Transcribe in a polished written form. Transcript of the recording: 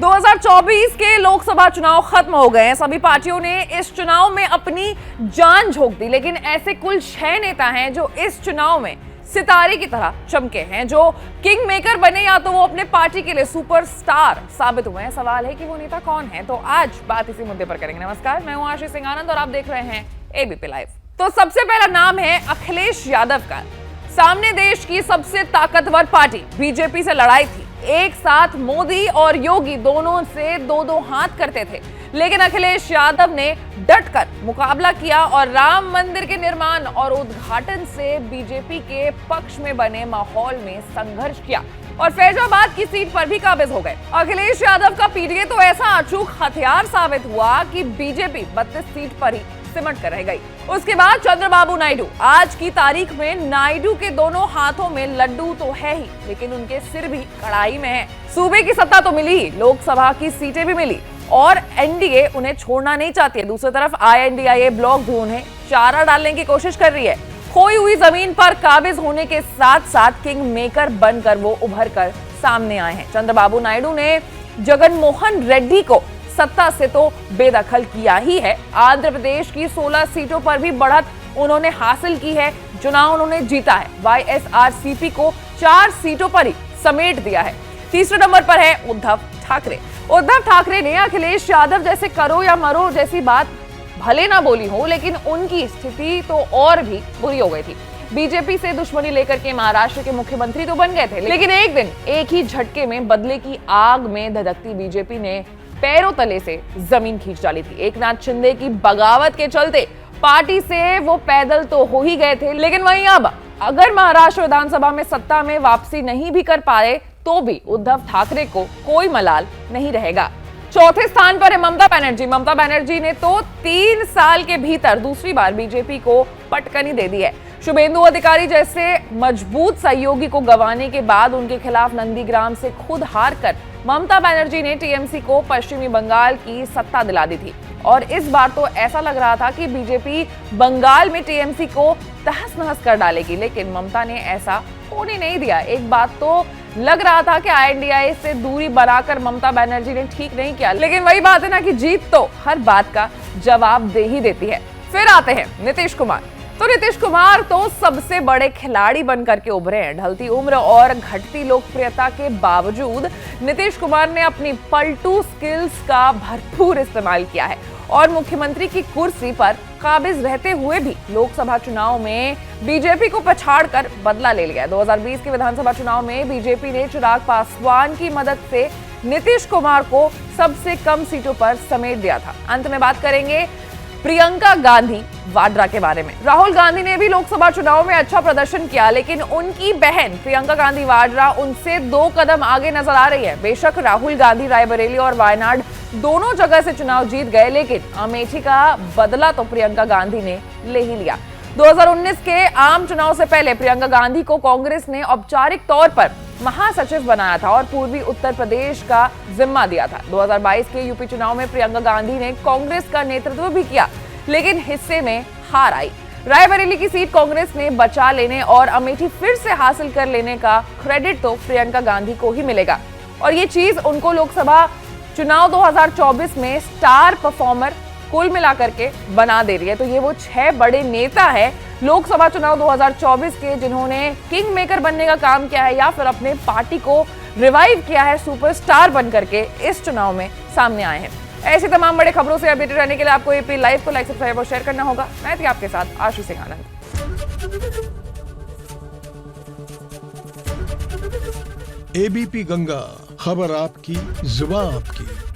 2024 के लोकसभा चुनाव खत्म हो गए हैं। सभी पार्टियों ने इस चुनाव में अपनी जान झोंक दी, लेकिन ऐसे कुल 6 नेता हैं जो इस चुनाव में सितारे की तरह चमके हैं, जो किंग मेकर बने या तो वो अपने पार्टी के लिए सुपरस्टार साबित हुए हैं। सवाल है कि वो नेता कौन है, तो आज बात इसी मुद्दे पर करेंगे। नमस्कार, मैं हूं आशीष सिंह आनंद और आप देख रहे हैं एबीपी लाइव। तो सबसे पहला नाम है अखिलेश यादव का। सामने देश की सबसे ताकतवर पार्टी बीजेपी से लड़ाई थी। एक साथ मोदी और योगी दोनों से दो हाथ करते थे, लेकिन अखिलेश यादव ने डटकर मुकाबला किया और राम मंदिर के निर्माण और उद्घाटन से बीजेपी के पक्ष में बने माहौल में संघर्ष किया और फैजाबाद की सीट पर भी काबिज हो गए। अखिलेश यादव का पीडीए तो ऐसा अचूक हथियार साबित हुआ कि बीजेपी 32 सीट पर ही सिमट कर रह गई। उसके बाद चंद्रबाबू नायडू। आज की तारीख में नायडू के दोनों हाथों में लड्डू तो है ही, लेकिन उनके सिर भी कड़ाई में है। सूबे की सत्ता तो मिली ही, लोकसभा की सीटें भी मिली और एनडीए उन्हें छोड़ना नहीं चाहती है। दूसरी तरफ आईएनडीआईए ब्लॉक भी उन्हें चारा डालने की कोशिश कर रही है। खोई हुई जमीन पर काबिज होने के साथ साथ किंग मेकर बनकर वो उभर कर सामने आए हैं। चंद्रबाबू नायडू ने जगनमोहन रेड्डी को सत्ता से तो बेदखल किया ही है, आंध्र प्रदेश की 16 सीटों पर भी बढ़त उन्होंने हासिल की है। चुनाव उन्होंने जीता है। वाईएसआरसीपी को 4 सीटों पर ही समेट दिया है। तीसरे नंबर पर है उद्धव ठाकरे। उद्धव ठाकरे ने अखिलेश यादव जैसे करो या मरो जैसी बात भले ना बोली हो, लेकिन उनकी स्थिति तो और भी बुरी हो गई थी। बीजेपी से दुश्मनी लेकर के महाराष्ट्र के मुख्यमंत्री तो बन गए थे, लेकिन एक दिन एक ही झटके में बदले की आग में धधकती बीजेपी ने पैरों तले से जमीन खींच डाली थी। एकनाथ शिंदे की बगावत के चलते पार्टी से वो पैदल तो हो ही गए थे, लेकिन वहीं अब अगर महाराष्ट्र विधानसभा में सत्ता में वापसी नहीं भी कर पाए तो भी उद्धव ठाकरे को कोई मलाल नहीं रहेगा। चौथे स्थान पर है ममता बनर्जी। ममता बनर्जी ने तो 3 साल के भीतर दूसरी बार बीजेपी को पटकनी दे दी है। शुभेंदु अधिकारी जैसे मजबूत सहयोगी को गंवाने के बाद उनके खिलाफ नंदीग्राम से खुद हार कर ममता बनर्जी ने टीएमसी को पश्चिमी बंगाल की सत्ता दिला दी थी और इस बार तो ऐसा लग रहा था कि बीजेपी बंगाल में टीएमसी को तहस नहस कर डालेगी, लेकिन ममता ने ऐसा होने नहीं दिया। एक बात तो लग रहा था कि आईएनडीआईए से दूरी बनाकर ममता बनर्जी ने ठीक नहीं किया, लेकिन वही बात है ना कि जीत तो हर बात का जवाब दे ही देती है। फिर आते हैं नीतीश कुमार। तो नीतीश कुमार तो सबसे बड़े खिलाड़ी बनकर के उभरे हैं। ढलती उम्र और घटती लोकप्रियता के बावजूद नीतीश कुमार ने अपनी पलटू स्किल्स का भरपूर इस्तेमाल किया है और मुख्यमंत्री की कुर्सी पर काबिज रहते हुए भी लोकसभा चुनाव में बीजेपी को पछाड़कर बदला ले लिया। 2020 के विधानसभा चुनाव में बीजेपी ने चिराग पासवान की मदद से नीतीश कुमार को सबसे कम सीटों पर समेट दिया था। अंत में बात करेंगे प्रियंका गांधी वाड्रा के बारे में। राहुल गांधी ने भी लोकसभा चुनाव में अच्छा प्रदर्शन किया, लेकिन उनकी बहन प्रियंका गांधी वाड्रा उनसे 2 कदम आगे नजर आ रही है। बेशक राहुल गांधी रायबरेली और वायनाड दोनों जगह से चुनाव जीत गए, लेकिन अमेठी का बदला तो प्रियंका गांधी ने ले ही लिया। 2019 के आम चुनाव से पहले प्रियंका गांधी को कांग्रेस ने औपचारिक तौर पर महासचिव बनाया था और पूर्वी उत्तर प्रदेश का जिम्मा दिया था। 2022 के यूपी चुनाव में प्रियंका गांधी ने कांग्रेस का नेतृत्व भी किया, लेकिन हिस्से में हार आई। रायबरेली की सीट कांग्रेस ने बचा लेने और अमेठी फिर से हासिल कर लेने का क्रेडिट तो प्रियंका गांधी को ही मिलेगा और ये चीज उनको लोकसभा चुनाव 2024 में स्टार परफॉर्मर कुल मिलाकर के बना दे रही है। तो ये वो 6 बड़े नेता है लोकसभा चुनाव 2024 के, जिन्होंने किंग मेकर बनने का काम किया है या फिर अपने पार्टी को रिवाइव किया है, सुपरस्टार बनकर के इस चुनाव में सामने आए हैं। ऐसी तमाम बड़े खबरों से अपडेटेड रहने के लिए आपको एबीपी लाइव को लाइक, सब्सक्राइब और शेयर करना होगा। मैं थी आपके साथ आशीष सिंह आनंद। एबीपी गंगा, खबर आपकी, जुबान आपकी।